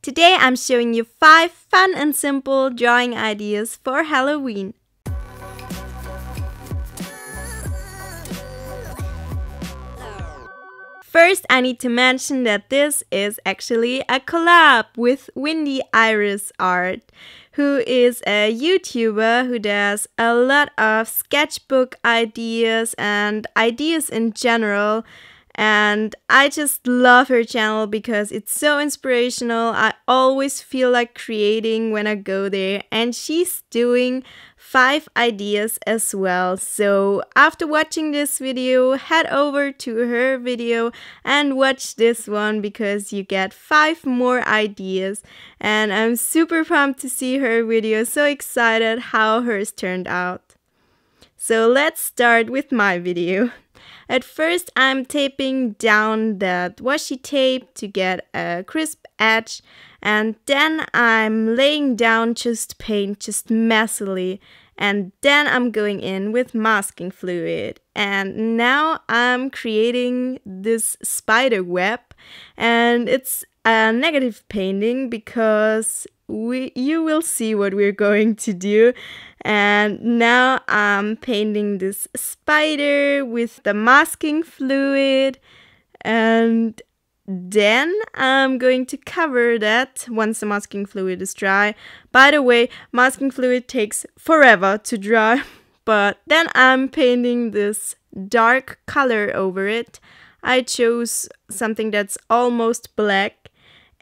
Today I'm showing you 5 fun and simple drawing ideas for Halloween. First, I need to mention that this is actually a collab with Windy Iris Art, who is a YouTuber who does a lot of sketchbook ideas and ideas in general. And I just love her channel because it's so inspirational. I always feel like creating when I go there, and she's doing 5 ideas as well. So after watching this video, head over to her video and watch this one because you get 5 more ideas. And I'm super pumped to see her video. So excited how hers turned out. So let's start with my video. At first, I'm taping down that washi tape to get a crisp edge, and then I'm laying down just paint, just messily, and then I'm going in with masking fluid. And now I'm creating this spider web, and it's a negative painting because you will see what we're going to do. And now I'm painting this spider with the masking fluid, and then I'm going to cover that once the masking fluid is dry. By the way, masking fluid takes forever to dry, but then I'm painting this dark color over it. I chose something that's almost black.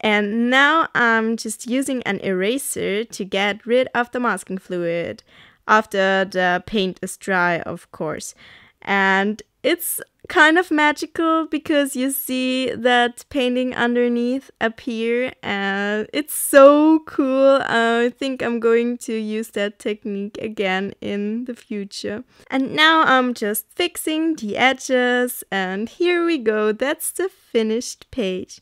And now I'm just using an eraser to get rid of the masking fluid after the paint is dry, of course. And it's kind of magical because you see that painting underneath appear, and it's so cool. I think I'm going to use that technique again in the future. And now I'm just fixing the edges, and here we go. That's the finished page.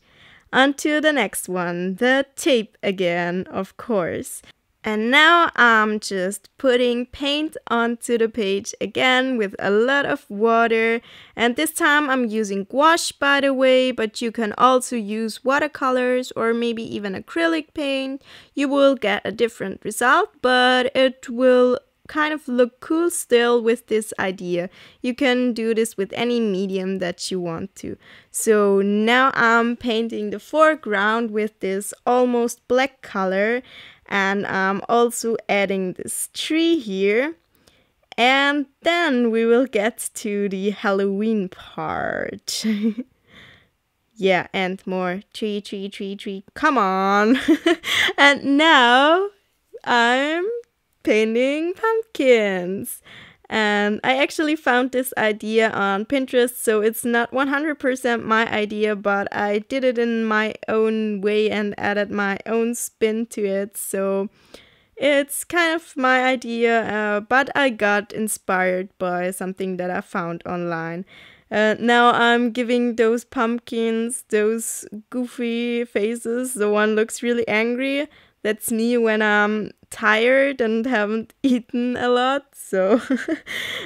On to the next one, the tape again, of course. And now I'm just putting paint onto the page again with a lot of water. And this time I'm using gouache, by the way, but you can also use watercolors or maybe even acrylic paint. You will get a different result, but it will kind of look cool still with this idea. You can do this with any medium that you want to. So now I'm painting the foreground with this almost black color, and I'm also adding this tree here. And then we will get to the Halloween part. Yeah, and more tree. Come on. And now I'm painting pumpkins. And I actually found this idea on Pinterest, so it's not 100% my idea, but I did it in my own way and added my own spin to it. So it's kind of my idea, but I got inspired by something that I found online. Now I'm giving those pumpkins those goofy faces. The one looks really angry. That's me when I'm tired and haven't eaten a lot. So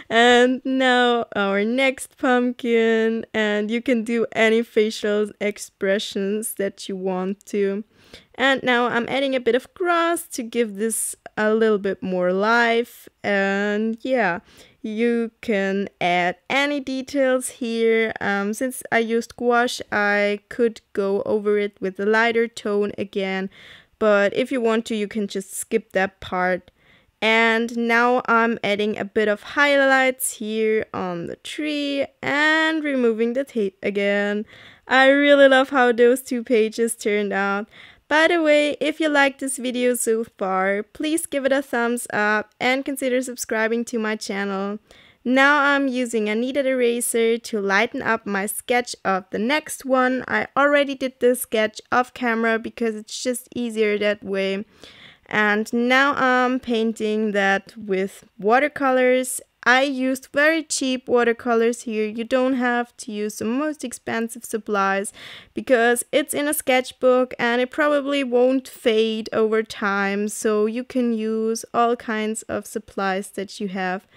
and now our next pumpkin, and you can do any facial expressions that you want to. And now I'm adding a bit of grass to give this a little bit more life. And yeah, you can add any details here. Since I used gouache, I could go over it with a lighter tone again. But if you want to, you can just skip that part. And now I'm adding a bit of highlights here on the tree and removing the tape again. I really love how those 2 pages turned out. By the way, if you liked this video so far, please give it a thumbs up and consider subscribing to my channel. Now I'm using a kneaded eraser to lighten up my sketch of the next one. I already did this sketch off camera because it's just easier that way. And now I'm painting that with watercolors. I used very cheap watercolors here. You don't have to use the most expensive supplies because it's in a sketchbook and it probably won't fade over time, so you can use all kinds of supplies that you have.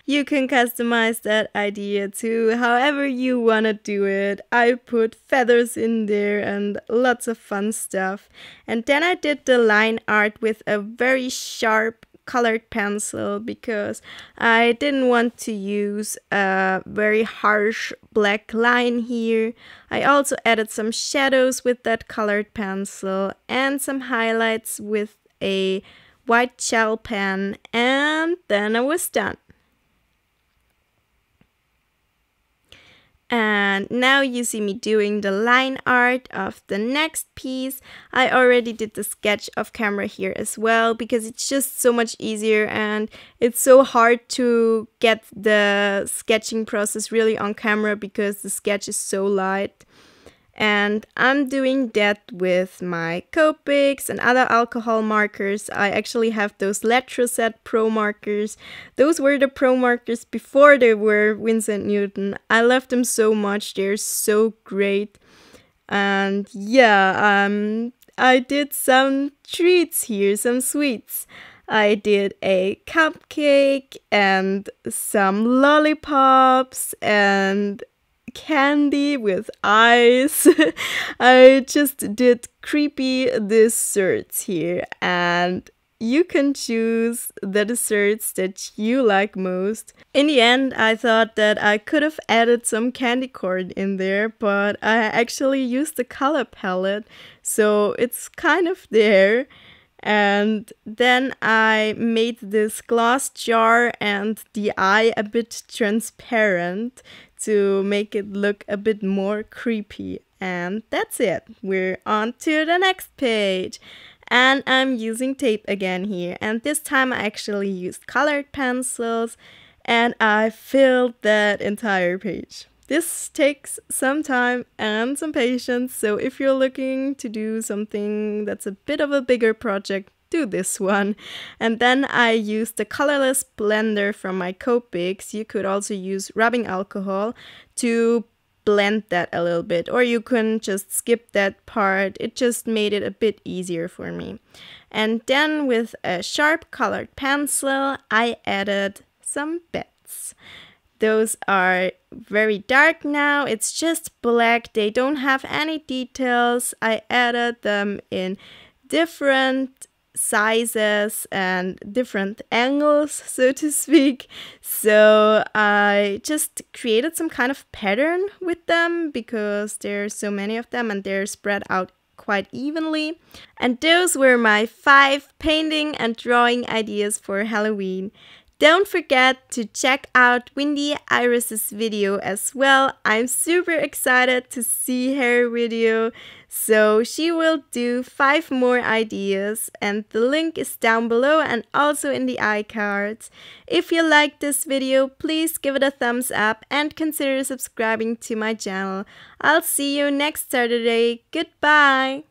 You can customize that idea to however you want to do it. I put feathers in there and lots of fun stuff. And then I did the line art with a very sharp colored pencil because I didn't want to use a very harsh black line here. I also added some shadows with that colored pencil and some highlights with a white gel pen, and then I was done. And now you see me doing the line art of the next piece. I already did the sketch off camera here as well because it's just so much easier and it's so hard to get the sketching process really on camera because the sketch is so light. And I'm doing that with my Copics and other alcohol markers. I actually have those Letraset Pro markers. Those were the Pro markers before they were Winsor & Newton. I love them so much. They're so great. And yeah, I did some treats here, some sweets. I did a cupcake and some lollipops and candy with eyes. I just did creepy desserts here, and you can choose the desserts that you like most. In the end, I thought that I could have added some candy corn in there, but I actually used the color palette, so it's kind of there. And then I made this glass jar and the eye a bit transparent to make it look a bit more creepy. And that's it. We're on to the next page. And I'm using tape again here. And this time I actually used colored pencils and I filled that entire page. This takes some time and some patience, so if you're looking to do something that's a bit of a bigger project, do this one. And then I used the colorless blender from my Copics. You could also use rubbing alcohol to blend that a little bit, or you can just skip that part. It just made it a bit easier for me. And then with a sharp colored pencil, I added some bats. Those are very dark now. It's just black. They don't have any details. I added them in different sizes and different angles, so to speak. So I just created some kind of pattern with them because there's so many of them and they're spread out quite evenly. And those were my 5 painting and drawing ideas for Halloween. Don't forget to check out Windy Iris's video as well. I'm super excited to see her video. So she will do 5 more ideas and the link is down below and also in the iCards. If you like this video, please give it a thumbs up and consider subscribing to my channel. I'll see you next Saturday. Goodbye!